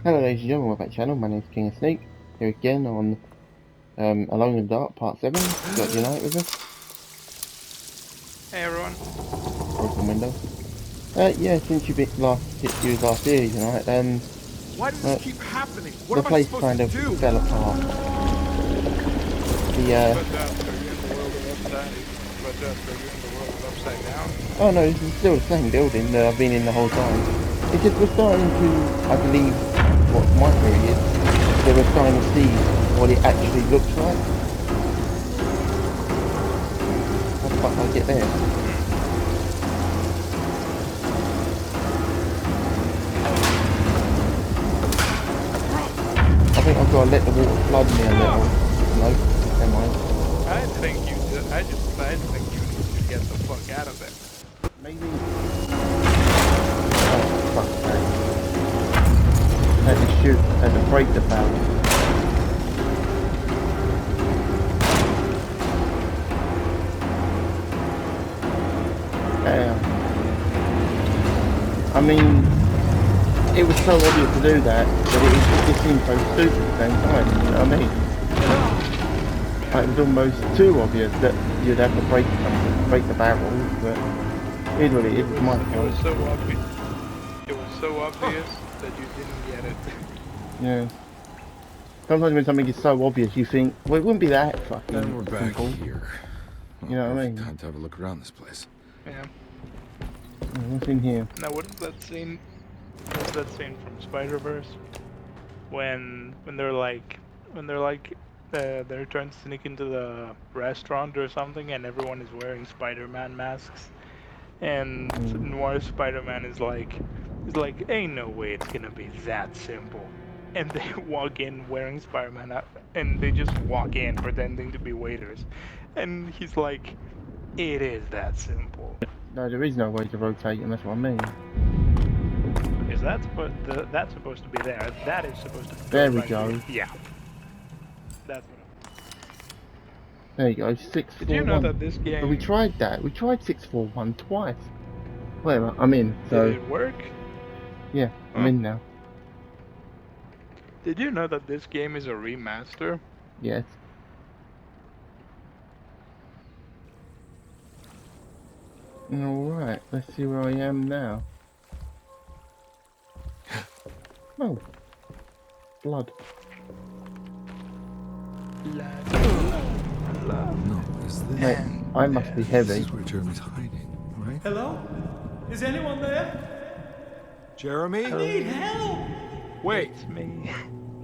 Hello ladies and gentlemen, welcome back to the channel. My name is King of Snake, here again on Alone in the Dark Part 7. Got Unite with us. Hey everyone. Broken window. Yeah, since you last here, Unite, Why does this keep happening? What the am I place supposed kind to of do? fell apart. But you're in the world of upside down. Oh no, this is still the same building that I've been in the whole time. It's just we're starting to, I believe, what my theory is, that we're starting to see what it actually looks like. How the fuck do I get there? I think I've got to let the water flood me a little. No, never mind. I think you need to get the fuck out of there. Maybe. Oh, fuck that. I had to shoot, I had to break the barrel. I mean, it was so obvious to do that, but it just seemed so stupid at the same time, you know what I mean? Like, it was almost too obvious that you'd have to break the barrel, but it really is my fault. It was so obvious. It was so obvious that you didn't get it. Yeah. Sometimes when something is so obvious, you think, well, it wouldn't be that fucking Then we're back simple. here. Well, You know what I mean? Time to have a look around this place. Yeah. What's in here? Now what is that scene? What's that scene from Spider-Verse? When they're trying to sneak into the restaurant or something, and everyone is wearing Spider-Man masks. And Noir Spider-Man is like, ain't no way it's gonna be that simple. And they walk in wearing Spider-Man, and they just walk in pretending to be waiters. And he's like, it is that simple. No, there is no way to rotate him, that's what I mean. Is that that's supposed to be there? That is supposed to be There we go. Yeah. That's what There you go, 641. Did you know that this game... But we tried that. We tried 641 twice. Whatever, I'm in, so... Did it work? Yeah, I'm in now. Did you know that this game is a remaster? Yes. Alright, let's see where I am now. Oh. Blood. No, is this? Mate, I must be This heavy. is where Jeremy's hiding, right? Hello? Is anyone there? Jeremy? I need help! Wait, It's me.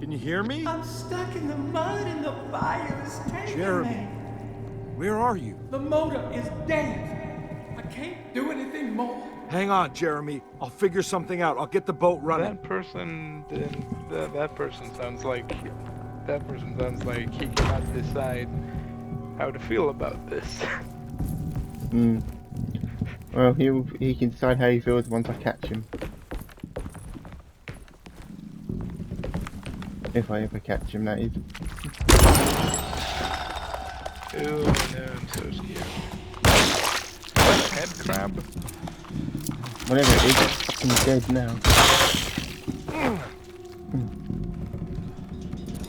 can you hear me? I'm stuck in the mud and the fire is taking Jeremy. me. Where are you? The motor is dead. I can't do anything more. Hang on, Jeremy. I'll figure something out. I'll get the boat running. That person sounds like he cannot decide how to feel about this. Well, he can decide how he feels once I catch him. If I ever catch him, that is. Oh no, I'm so scared. Head crab? Whatever it is, it's fucking dead now.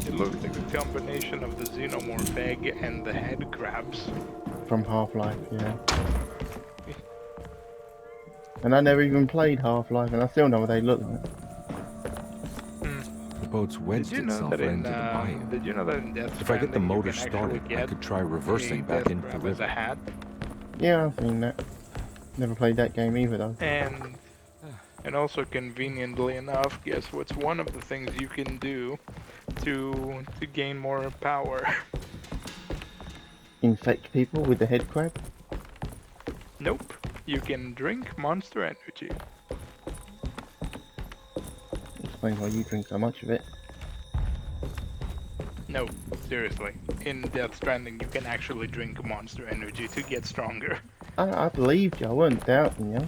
It looks like a combination of the xenomorph egg and the head crabs. From Half-Life, yeah. And I never even played Half-Life, and I still know what they look like. The boat's wedged Did you know itself that right in into the bayou. Did you know that in Death If I get the Stranding you motor can actually started, I get could try a reversing back death into the crab as a river. hat? Yeah, I've seen that. Never played that game either, though. And also conveniently enough, guess what's one of the things you can do to gain more power? Infect people with the head crab? Nope. You can drink Monster Energy. Explains why you drink so much of it. No, seriously. In Death Stranding, you can actually drink Monster Energy to get stronger. I believed you, I wasn't doubting you.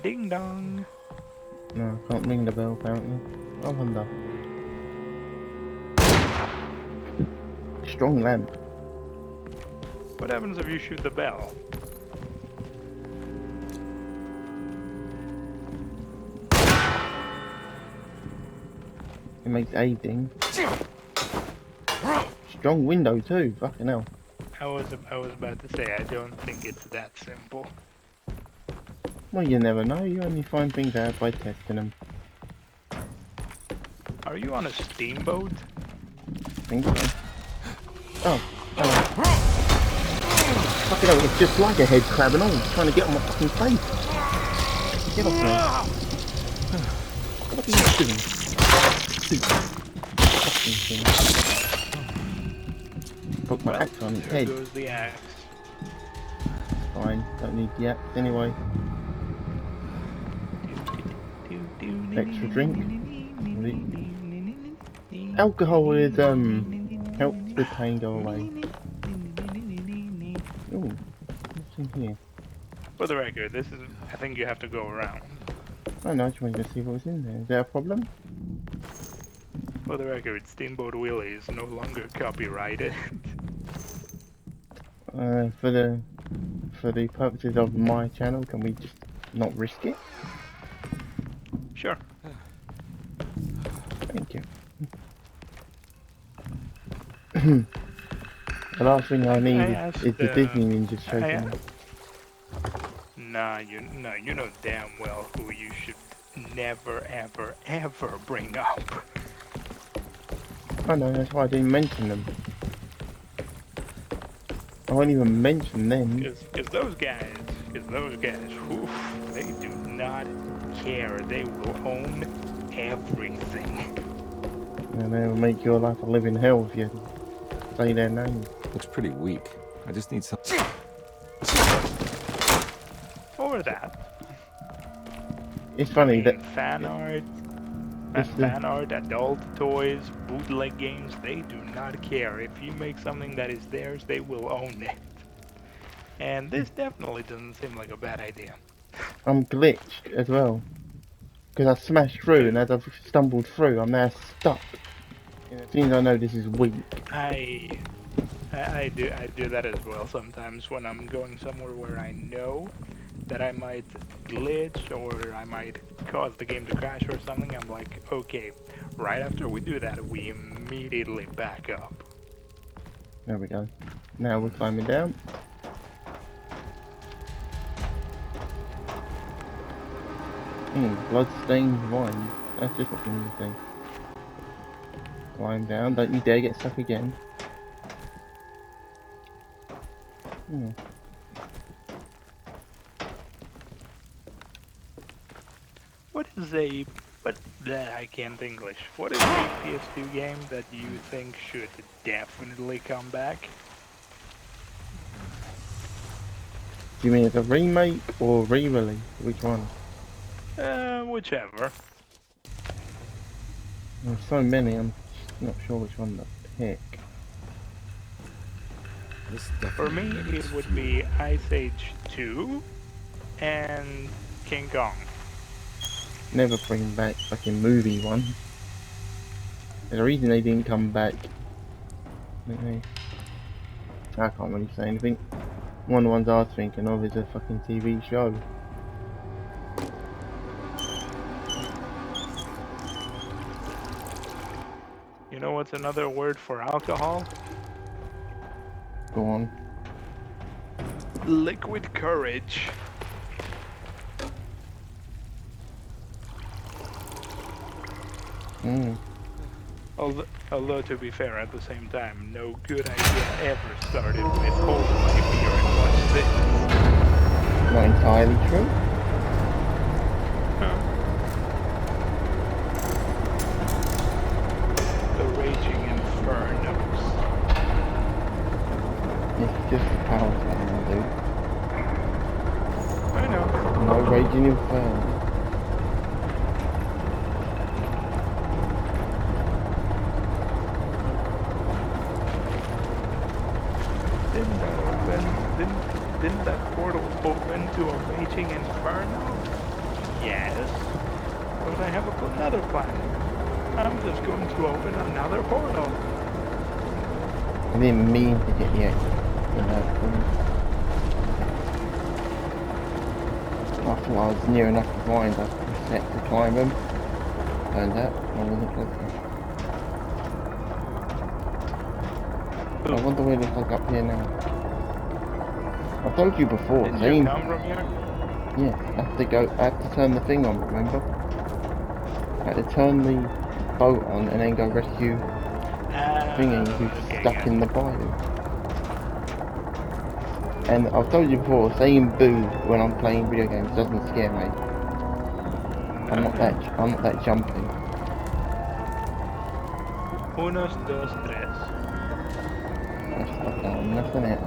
Ding dong. No, I can't ring the bell apparently. I wonder. Strong lamp. What happens if you shoot the bell? It makes aiding. Strong window too, fucking hell. I was about to say, I don't think it's that simple. Well, you never know, you only find things out by testing them. Are you on a steamboat? Think so. Oh, hello. Fucking hell, it's just like a head crabbing on, trying to get on my fucking face. Get off there. What are you doing? Stupid. Fucking thing. Put my axe on its There head. goes the axe. Fine, don't need the axe anyway. Extra drink. Alcohol is helps the pain go away. Ooh, what's in here? For the record, this is. I think you have to go around. Oh no, I just wanted to see what was in there. Is there a problem? For the record, Steamboat Willie is no longer copyrighted. For the purposes of my channel, can we just not risk it? Sure. Thank you. The last thing I need is the Disney Ninja shaking. Nah, you know damn well who you should never, ever, ever bring up. I know, that's why I didn't mention them. I won't even mention them. Because those guys, oof, they do not care. They will own everything. And they'll make your life a living hell if you say their name. Looks pretty weak. I just need some. Or that. It's funny that fan art, adult toys, bootleg games, they do not care. If you make something that is theirs, they will own it. And this definitely doesn't seem like a bad idea. I'm glitched as well. Because I smashed through, and as I've stumbled through, I'm now stuck. And as soon as I know this is weak. I do that as well sometimes when I'm going somewhere where I know that I might glitch or I might cause the game to crash or something. I'm like, okay, right after we do that, we immediately back up. There we go. Now we're climbing down. Bloodstained wine. That's just what we need to do. Climb down, don't you dare get stuck again. What is a... But I can't English. What is a PS2 game that you think should definitely come back? Do you mean it's a remake or re-release? Which one? Whichever. There's so many, I'm not sure which one to pick. For me, it would be Ice Age 2 and King Kong. Never bring back fucking movie one. There's a reason they didn't come back. Okay. I can't really say anything. One of the ones I was thinking of is a fucking TV show. You know what's another word for alcohol? Go on. Liquid courage. Although to be fair, at the same time, no good idea ever started with hold my beer and watch this. Not entirely true. Huh. The Raging Infernos. It's just a power slam, dude. I know. No Raging Inferno. Didn't that portal open to a Raging Inferno? Yes. But I have another plan. I'm just going to open another portal. I didn't mean to get the extra. After I was near enough to find, I was set to climb them. Turned out I wasn't close enough. I wonder where they look up here now. I told you before, Didn't they you come from here? yeah, I have to turn the thing on, remember? I had to turn the boat on and then go rescue Thingy who's Okay, stuck got in it. the bayou. And I've told you before, saying boo when I'm playing video games doesn't scare me. I'm not that jumpy. Unos, dos, tres. That's stuff down, nothing it.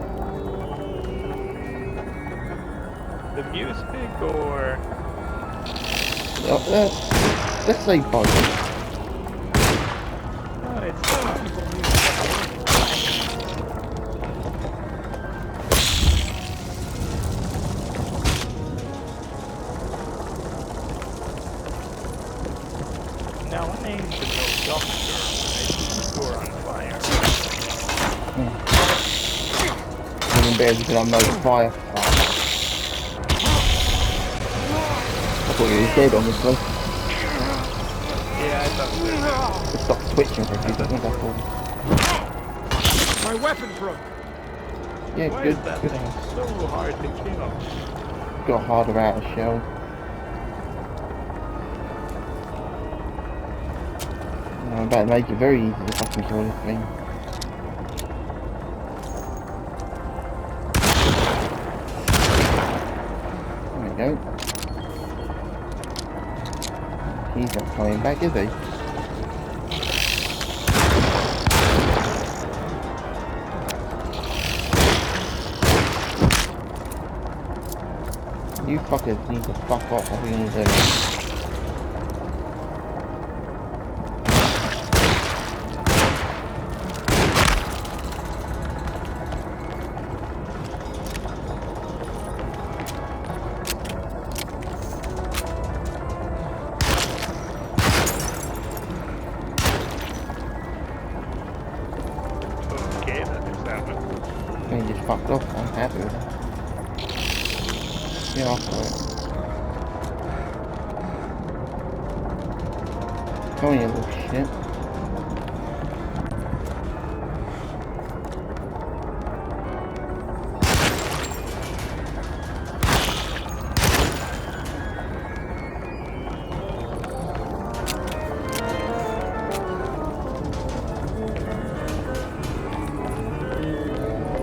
The music or... Let's say both. No, it's the wonderful music. Now I aim to no dumpster. I see you're on fire. Even better because I'm no fire. I thought you were dead, honestly. Yeah, I thought so. It stopped twitching for a few seconds, that's all. My weapon broke. Yeah, Why good. is that Good. thing so hard to kill? Got harder out of shell. I'm about to make it very easy if I can kill this thing. There we go. He's not coming back, is he? You fuckers need to fuck off, what are you gonna do? Okay, that is happening. He just fucked off, I'm happy with that. Yeah, I'll throw it. Come on, you little shit.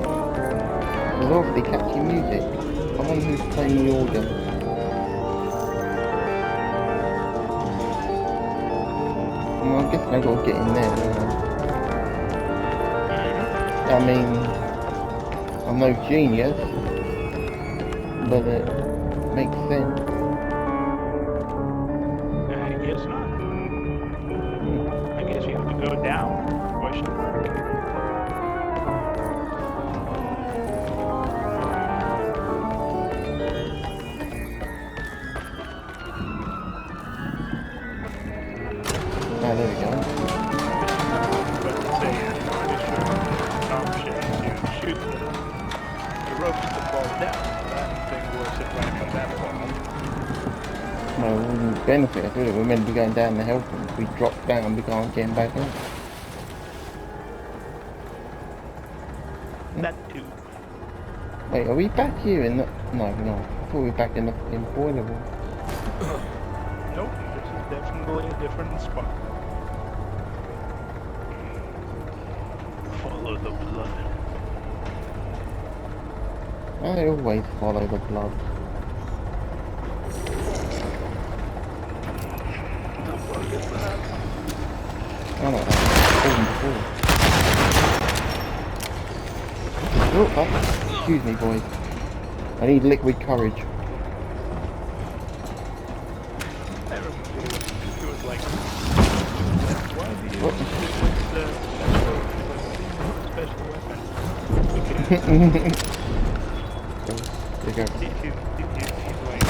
There's awfully catchy music. I wonder who's playing the organ. Well, I guess I gotta get in there, don't I? I mean, I'm no genius, but it makes sense. I guess not. I guess you have to go down. Question mark. Ah, there we go. But say an artificial option to shoot the ropes to fall down. That thing will sit right on that wall. Well, it wouldn't benefit us, would it? We're meant to be going down to help them. If we drop down, we can't get back up. That too. Wait, are we back here in the... No, we're not. I thought we were back in the boiler room. Nope, this is definitely a different spot. Follow the blood. I always follow the blood. The fuck is that? I don't know. Oh, excuse me, boys. I need liquid courage. I remember it was like, why do you What? use the special weapon? There you go. He's like,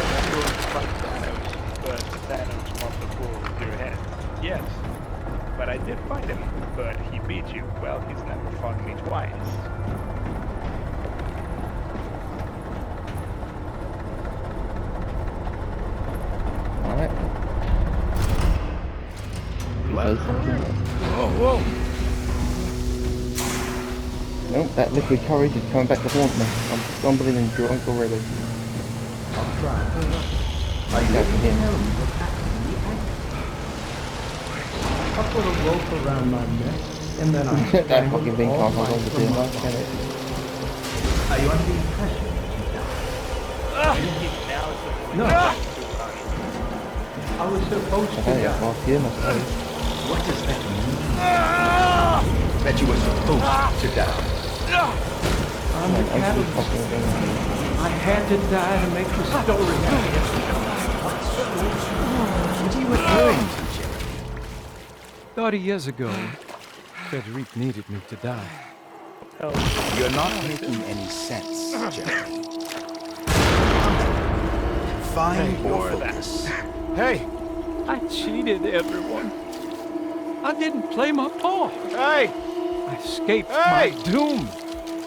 I'm going to fight Thanos, but Thanos wants to pull your head. Yes, but I did fight him, but he beat you. Well, he's never fought me twice. Alright. Left. Whoa, whoa. Nope, that liquid courage is coming back to haunt me. I'm stumbling and drunk already. I'll try. Are you ready to tell me what's happening in the attic? I'll put a rope around my neck, and then I'll That strangle fucking thing all can't hold on life to from too my much, can body. it? Are you under the impression that you died? Now it's the No. point. I was supposed to Okay, die. last year, I suppose. What does that mean? That you were supposed to die. I'm the Like, I'm just catalyst. fucking thing. I had to die to make the story happen. What are you referring to, Jeremy? 30 years ago, Frederic needed me to die. You're not making any sense, Jeremy. Find your focus. Hey! I cheated everyone. I didn't play my part. Hey! I escaped Hey! my doom,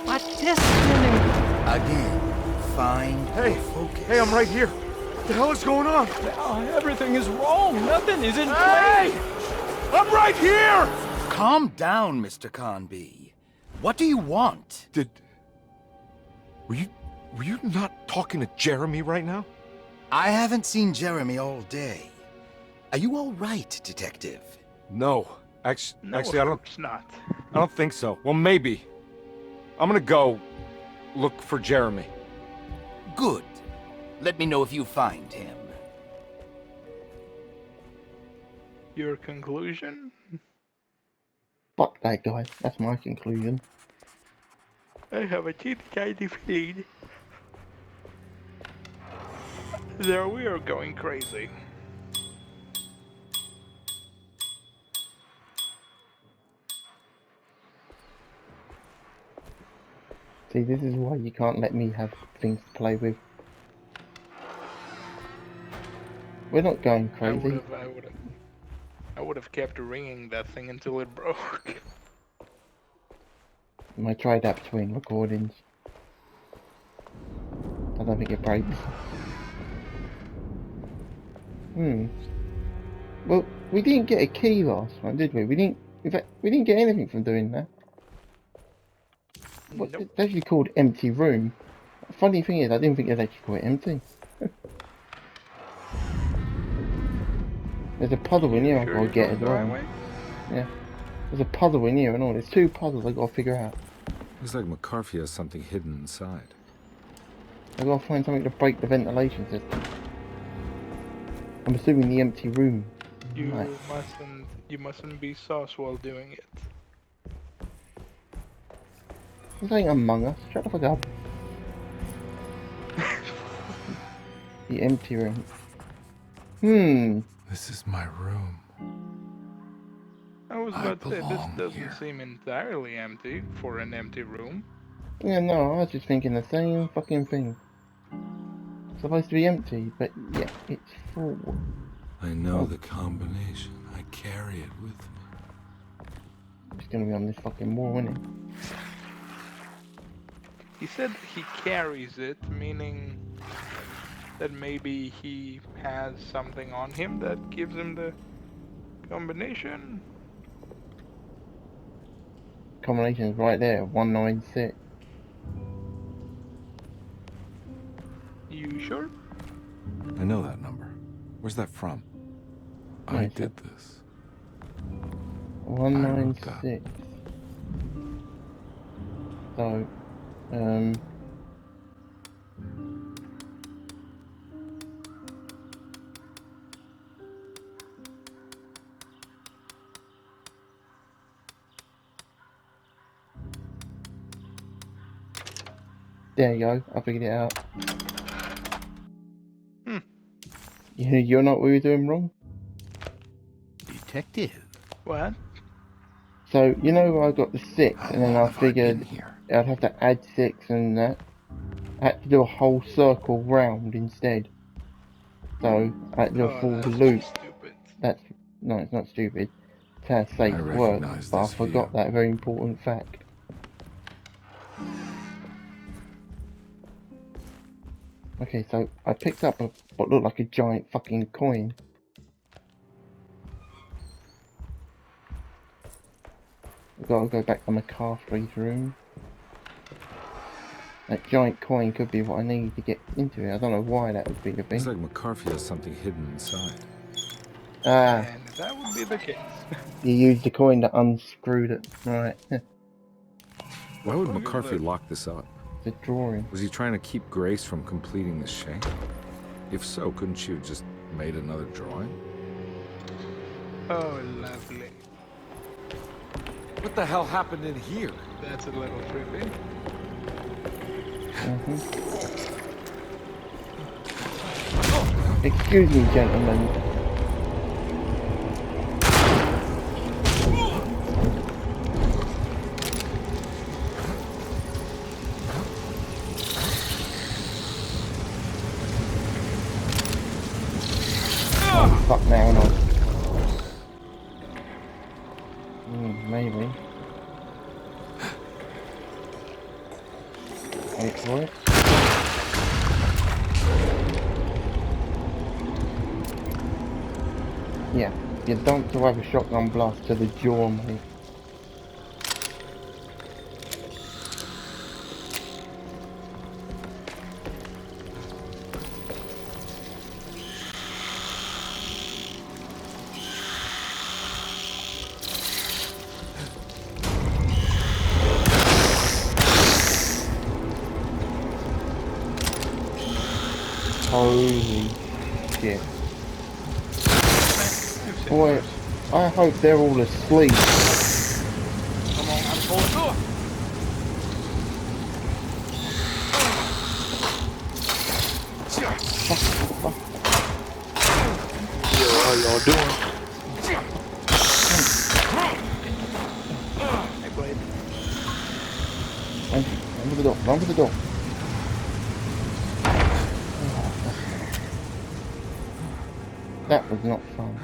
my destiny. Again, find Hey! your focus. Hey, I'm right here. What the hell is going on? Now everything is wrong. Nothing is in Hey! place. I'm right here! Calm down, Mr. Conby. What do you want? Were you not talking to Jeremy right now? I haven't seen Jeremy all day. Are you all right, Detective? No. No, Actually, of course not. I don't think so. Well, maybe. I'm gonna go look for Jeremy. Good. Let me know if you find him. Your conclusion? Fuck that guy. That's my conclusion. I have a cheat kind of feeling. There we are going crazy. See, this is why you can't let me have things to play with. We're not going crazy. I would have kept ringing that thing until it broke. I tried that between recordings. I don't think it breaks. Well, we didn't get a key last one, did we? We didn't. In fact, we didn't get anything from doing that. What, Nope. It's actually called empty room. Funny thing is, I didn't think it was actually called empty. There's a puzzle in here I've got to get as well. Yeah. There's a puzzle in here and all. There's 2 puzzles I've got to figure out. Looks like McCarthy has something hidden inside. I've got to find something to break the ventilation system. I'm assuming the empty room. Right. You mustn't be sauce while doing it. This ain't Among Us. Shut the fuck up. The empty room. This is my room. I was about to say, this doesn't seem entirely empty for an empty room. Yeah, no, I was just thinking the same fucking thing. It's supposed to be empty, but yeah, it's full. I know the combination. I carry it with me. It's gonna be on this fucking wall, isn't it? He said he carries it, meaning that maybe he has something on him that gives him the combination. Combination's right there, 196. You sure? I know that number. Where's that from? I Nice. did this. 196. So, there you go, I figured it out. You're not what you're doing wrong? Detective. What? So, you know I got the 6, How and then long I have I been figured here? I'd have to add 6 and that. I had to do a whole circle round instead. So, I had to do a full That's loop. just stupid. No, it's not stupid. It's how safe I work, recognize but I this forgot view. that very important fact. Okay, so I picked up what looked like a giant fucking coin. I've got to go back to McCarthy's room. That giant coin could be what I need to get into it. I don't know why that would be the Looks thing. like McCarthy has something hidden inside. Ah, And that would be the case. you used the coin that unscrewed it. Right. Why would McCarthy lock this up? The drawing. Was he trying to keep Grace from completing the shape? If so, couldn't she have just made another drawing? Oh, lovely. What the hell happened in here? That's a little trippy. Excuse me, gentlemen. Oh, fuck now, not. Maybe. Wait for it. Yeah, you don't survive a shotgun blast to the jaw, mate. Holy shit. Boy, I hope they're all asleep. Come on, I'm pulling. Yo, how y'all doing? Hey, Blade. Run for the door, run for the door. That was not fun.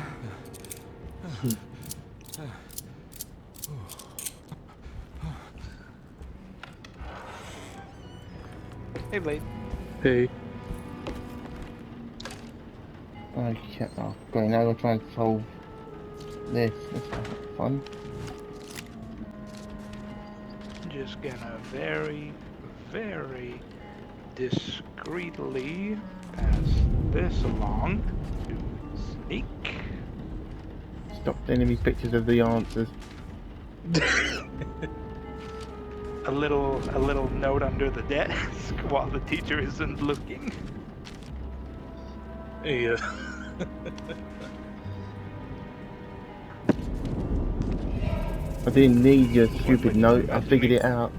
Hey, Blade. Hey. Okay, oh, great, now we're trying to solve this. That's not fun. Just gonna very, very discreetly pass this along to Sneak. Stop sending me pictures of the answers. A little note under the desk while the teacher isn't looking. Hey, I didn't need your stupid note, I figured it out.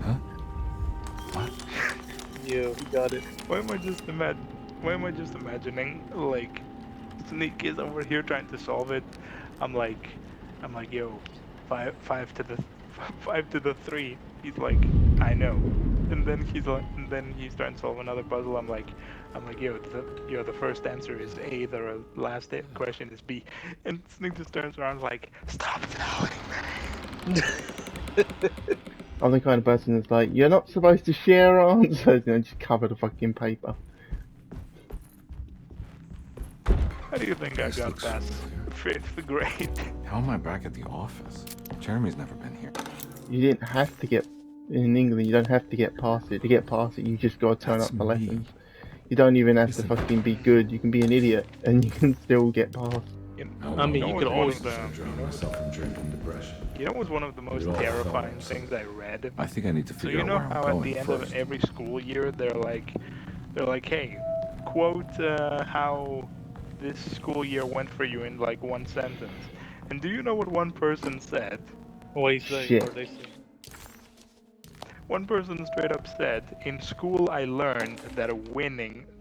yeah, we got it. Why am I just imagining like Sneak is over here trying to solve it? I'm like, yo, five to the 3. He's like, I know. And then he's trying to solve another puzzle. I'm like, yo, the first answer is A. The last question is B. And Sneak just turns around like, stop telling me. I'm the kind of person that's like, you're not supposed to share answers, and just cover the fucking paper. How do you think I got past 5th grade? How am I back at the office? Jeremy's never been here. You didn't have to get, in England, you don't have to get past it. To get past it, you just gotta turn That's up for me. lessons. You don't even have to Listen. fucking be good, you can be an idiot, and you can still get past. I mean, you could always drown myself from drinking depression. You know, it was one of the most all terrifying felt things I read. I think I need to So figure you out know where I'm how going at the end first. of every school year they're like, hey, quote how this school year went for you in like one sentence. And do you know what one person said? what you say, Shit. or they say. One person straight up said, in school I learned that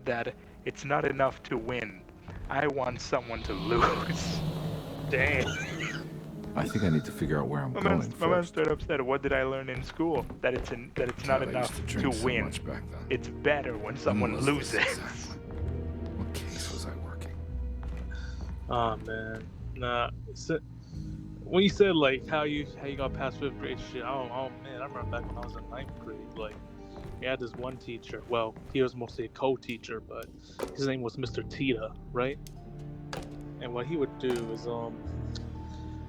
that it's not enough to win. I want someone to lose. Damn. I think I need to figure out where I'm My going man first. straight up said, what did I learn in school? That it's not God, I enough used to to drink so win. much back then. It's better when someone was this loses. exactly? What case was I working? Oh man, nah. When you said like how you got past 5th grade shit, oh man, I remember back when I was in 9th grade, like we had this one teacher. Well, he was mostly a co-teacher, but his name was Mr. Tita, right? And what he would do is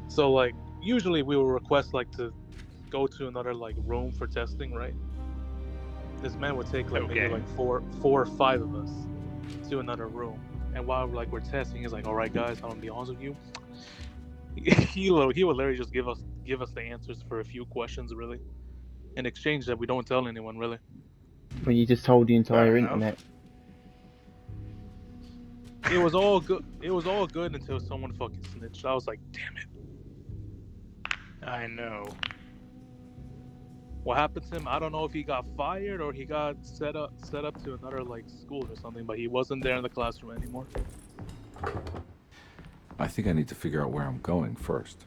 so like usually we would request like to go to another like room for testing, right? this man would take like maybe Okay. like four or five of us to another room, and while we're testing, he's like, "All right, guys, I'm gonna be honest with you." He would literally just give us the answers for a few questions, really, in exchange that we don't tell anyone, really. When you just told the Fair entire enough. internet. It was all good. It was all good until someone fucking snitched. I was like, "Damn it!" I know. What happened to him? I don't know if he got fired or he got set up to another like school or something, but he wasn't there in the classroom anymore. I think I need to figure out where I'm going first.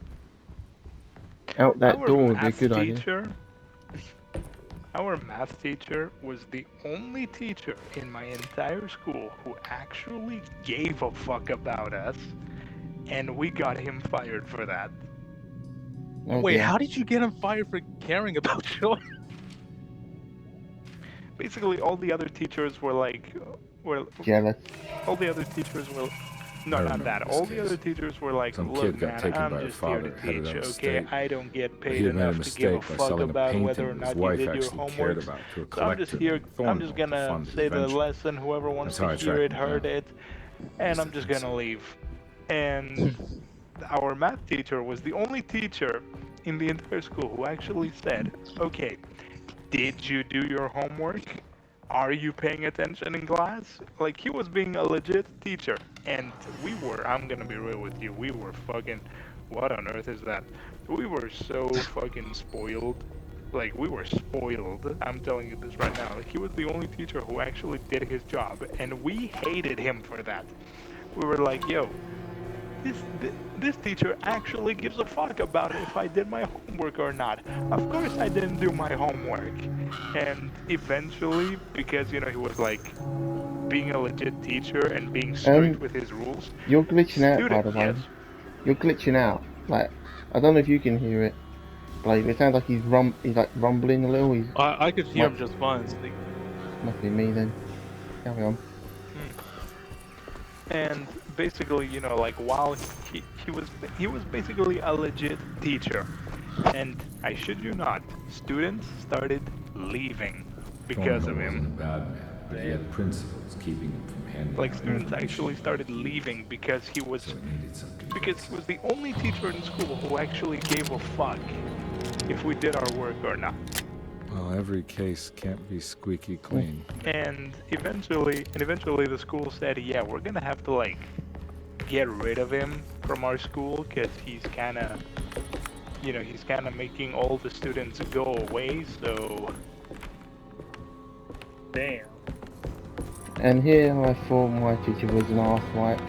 Out that Our door would be a math good idea. teacher. Our math teacher was the only teacher in my entire school who actually gave a fuck about us, and we got him fired for that. Oh, Wait, dear. how did you get him fired for caring about children? Basically, all the other teachers were like, Jealous. all the other teachers were. No, I not remember that. this All the case. other teachers were like, Some look, kid got man, taken I'm by a just here to father headed teach, out of okay? state. I don't get But he paid had made a enough to give a mistake by fuck selling a about painting whether or his not you wife did your actually cared homework. about to a So I'm just collector here. named I'm just Thornhill to gonna fund his say the venture. lesson. Whoever wants That's to how I hear tracked it him heard down. it, and I'm just gonna leave. And our math teacher was the only teacher in the entire school who actually said, okay, did you do your homework? Are you paying attention in class? Like, he was being a legit teacher. And we were, I'm gonna be real with you, we were fucking, what on earth is that? We were so fucking spoiled. Like, we were spoiled. I'm telling you this right now. Like, he was the only teacher who actually did his job. And we hated him for that. We were like, yo, this teacher actually gives a fuck about if I did my homework or not. Of course I didn't do my homework. And eventually, because, you know, he was like being a legit teacher and being strict with his rules. You're glitching out, by the way. Yes. You're glitching out. Like, I don't know if you can hear it. Like, it sounds like he's like rumbling a little. He's I could hear him just fine. So must be me then. Carry on. And basically, you know, like, while he was basically a legit teacher. And I shit you not, students started leaving because of Thornhill wasn't a him. bad man, but he had principles keeping him from handing Like, out students information. actually started leaving because he was So he needed something. because he was the only teacher in school who actually gave a fuck if we did our work or not. Well, every case can't be squeaky clean. And eventually the school said, yeah, we're gonna have to, like, get rid of him from our school because he's kind of, you know, he's kind of making all the students go away. So damn. And here I thought my teacher was an arsewipe.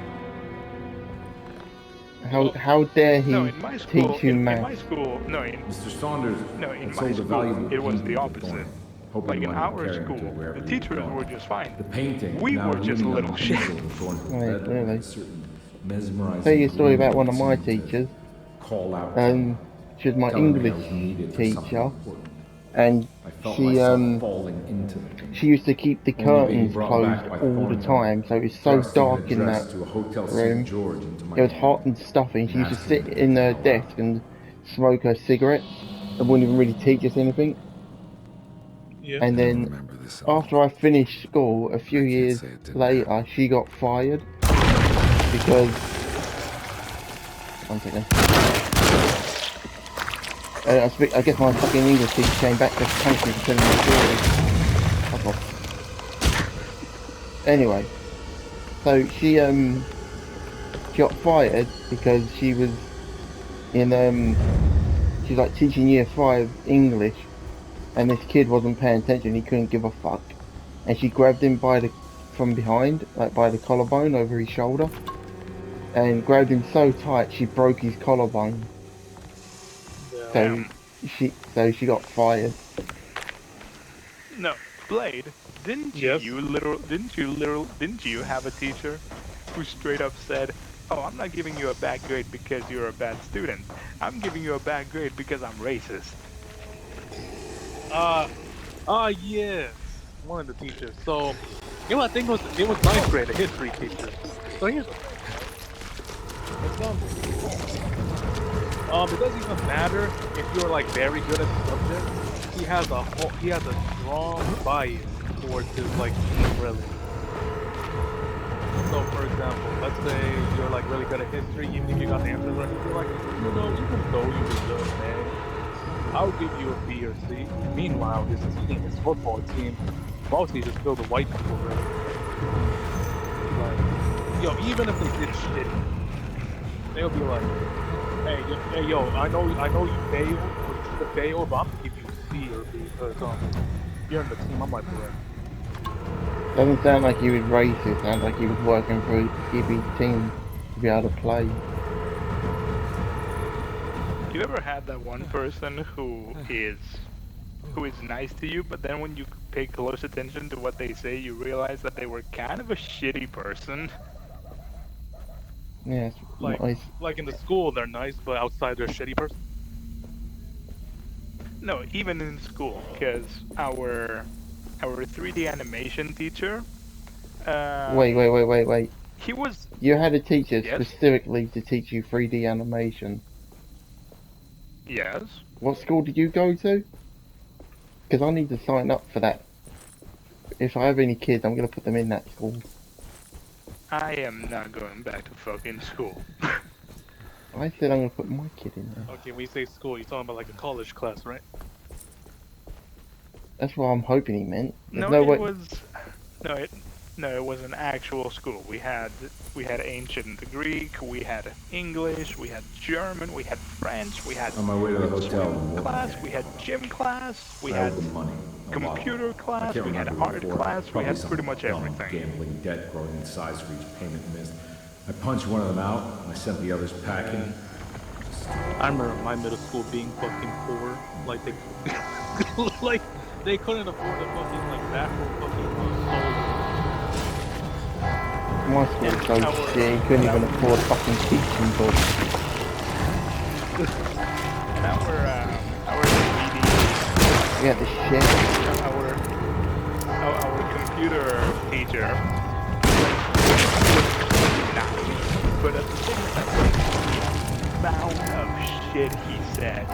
How dare he no, in my school, teach you in math? my school, no, Mr. Saunders no, in had my sold a school, valuable it was painting the to opposite. Thornhill, hoping Like, the in money would our carry him school, to wherever the he was teachers going. were just fine. The painting We now were just living on little the shit. easel of Thornhill's Wait, bedroom really? with a certain mesmerizing Tell you a story about one of my gleam to teachers. Call out. She was my telling me I English was needed for something teacher, important. and I felt she myself falling into the painting. she used to keep the Only being curtains brought closed back by all the Thornhill, time, so it was so thrusting an dark in address that to a Hotel room. St. George into my It was hand, hot and stuffy. She used to asking sit me to in get her the hell desk out. and smoke her cigarettes and wouldn't even really teach us anything. Yeah. And I don't then remember this at all. after I finished school, a few I can't years say it didn't later, she got fired because. One second. I guess my fucking English teacher came back to punish me for telling my story. Fuck off. Anyway, so she got fired because she was in she's like teaching year 5 English, and this kid wasn't paying attention. He couldn't give a fuck, and she grabbed him from behind, like by the collarbone over his shoulder, and grabbed him so tight she broke his collarbone. Damn. So she got fired. No, Blade, didn't Yes. didn't you have a teacher who straight up said, "Oh, I'm not giving you a bad grade because you're a bad student. I'm giving you a bad grade because I'm racist." Yes. One of the teachers. So, you know, I think it was ninth grade, a history teacher. So here's the thing. It doesn't even matter if you're like very good at the subject. he has a strong bias towards his like team really. So for example, let's say you're like really good at history, even if you got the answers right, you're like, even though you were good, man, I'll give you a B or C. And meanwhile, his team, his football team, mostly just filled with white people, really. Like, yo, even if they did shit, they'll be like, hey, yo, I know you failed, or you should have failed, but I'm gonna give you a C or B because you're in the team. I'm like, bro. Doesn't sound like he was racist. Sounds like he was working for his team to be able to play. You ever had that one person who is nice to you, but then when you pay close attention to what they say, you realize that they were kind of a shitty person? Yeah, it's nice. Like in the school, they're nice, but outside they're a shitty person. No, even in school, because our 3D animation teacher. Wait. He was. You had a teacher Yes? specifically to teach you 3D animation. Yes. What school did you go to? Because I need to sign up for that. If I have any kids, I'm going to put them in that school. I am not going back to fucking school. I said I'm going to put my kid in there. Okay, when you say school, you're talking about like a college class, right? That's what I'm hoping he meant. There's No, no way. It was an actual school. We had ancient Greek, we had English, we had German, we had French, we had On my way to the hotel. swim class, we had gym class, we had the money. computer class, we had art class, we had pretty much everything. Gambling, debt growing in size for each payment missed. I punched one of them out, and I sent the others packing. I remember my middle school being fucking poor. Like they, like they couldn't afford a fucking like bathroom fucking My school's so shit, he couldn't even afford fucking teaching books. And our DVD, Yeah, the shit. our computer teacher, nice, but at the same time, the amount of shit he said.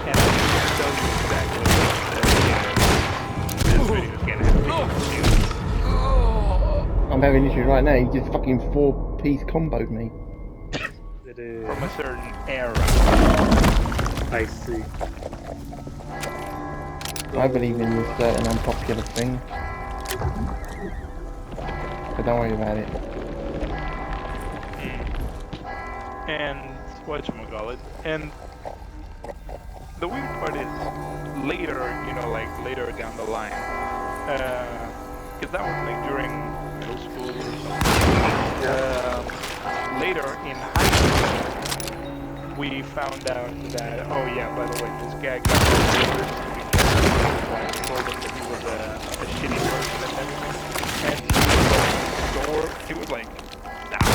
And I can tell you exactly what he said. This video's gonna have issues. I'm having issues right now, he just fucking 4-piece comboed me. It is. From a certain era. I see. I believe in this certain unpopular thing. But don't worry about it. And whatchamacallit. And the weird part is later, later down the line. Because that was like during middle school or something. Later in high school, we found out that, oh yeah, by the way, this guy got divorced because I told him that he was a shitty person and everything. And he was like down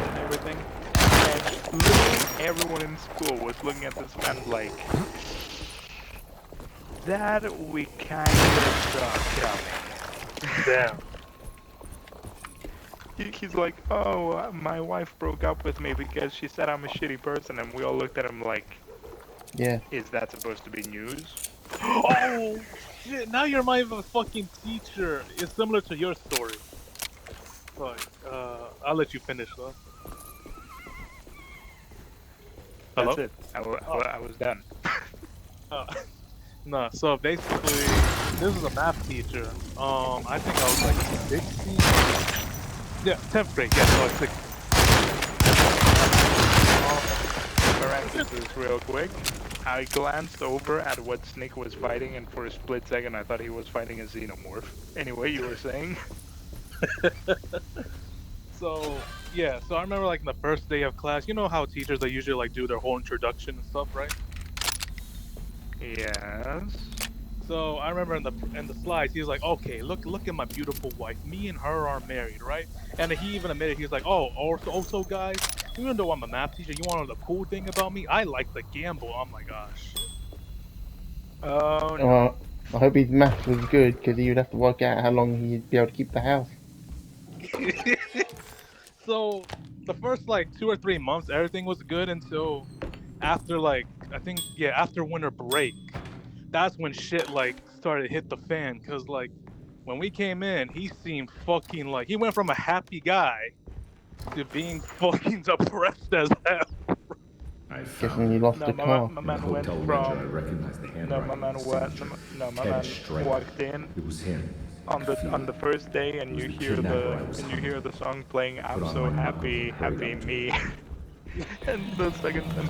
and everything. And literally everyone in school was looking at this man like, that we kind of saw coming. Damn. He's like, oh, my wife broke up with me because she said I'm a shitty person, and we all looked at him like, Yeah. is that supposed to be news? Oh shit! Now you're my fucking teacher. It's similar to your story. But I'll let you finish though. Hello? That's it. I was done. No, so basically, this was a math teacher. I think I was like 16. Yeah, 10th grade. Yeah, so I was 16. Parenthesis real quick. I glanced over at what Snake was fighting, and for a split second I thought he was fighting a xenomorph. Anyway, you were saying? So, yeah, so I remember like in the first day of class, you know how teachers, they usually like do their whole introduction and stuff, right? Yes. So I remember in the slides, he was like, "Okay, look at my beautiful wife. Me and her are married, right?" And he even admitted, he was like, "Oh, also, guys, even though I'm a math teacher, you want to know the cool thing about me? I like to gamble." Oh my gosh. Oh no. Well, I hope his maths was good, because he would have to work out how long he'd be able to keep the house. So the first like 2 or 3 months, everything was good until after like I think after winter break, that's when shit like started to hit the fan. Cause like when we came in, he seemed fucking like he went from a happy guy to being fucking depressed as hell. I Guessing found you him. lost No, the my man, car. my In the man went hotel ledger, I from. recognized the No, handwriting and the signature. my Ted man Stryker. walked in It was him. I on could feel the it. first day, It and was you the hear kidnapper I was hunting. the song playing. Put I'm on so my knuckles happy, and hurried happy up to me. it. And the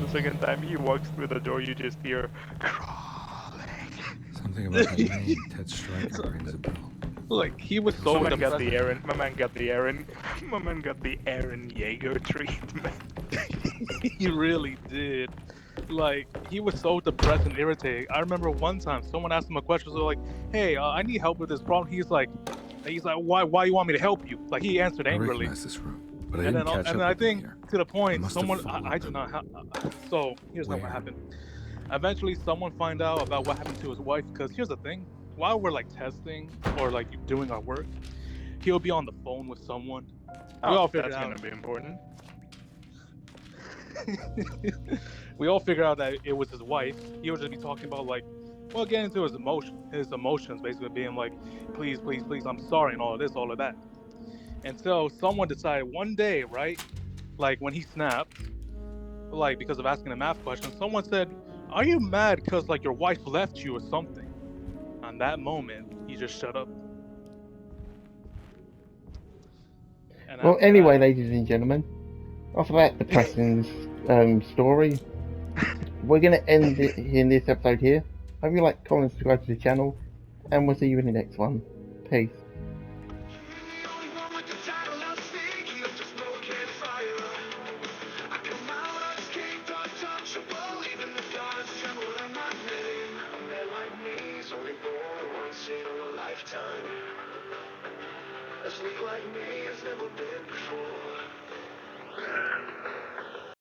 second time he walks through the door, you just hear crawling. Something about that name, Ted Stryker, So, rings a bell. like he was It was so My man Freddy's. got depressed. the Aaron. My man got the Aaron. My man got the Aaron Yeager treatment. He really did. Like he was so depressed and irritated. I remember one time someone asked him a question. So like, "Hey, I need help with this problem." He's like, "Why you want me to help you?" Like he answered I angrily. recognize this room, but I And didn't then catch up I with them think here. to the I point, must have someone followed I do them. not. So here's not what Where? happened. Eventually, someone find out about what happened to his wife. Because here's the thing: while we're like testing or like doing our work, he'll be on the phone with someone. We Oh, all figured that's out. gonna be important. We all figured out that it was his wife. He would just be talking about like, well, getting into his emotions, basically being like, please, please, please, I'm sorry, and all of this, all of that. And so someone decided one day, right, like when he snapped, like because of asking a math question, someone said, "Are you mad because like your wife left you or something?" On that moment, he just shut up. And Well, after anyway, that, ladies and gentlemen, after that depressing story, we're going to end in this episode here. Hope you like, comment, subscribe to the channel, and we'll see you in the next one. Peace. A snake like me has never been before.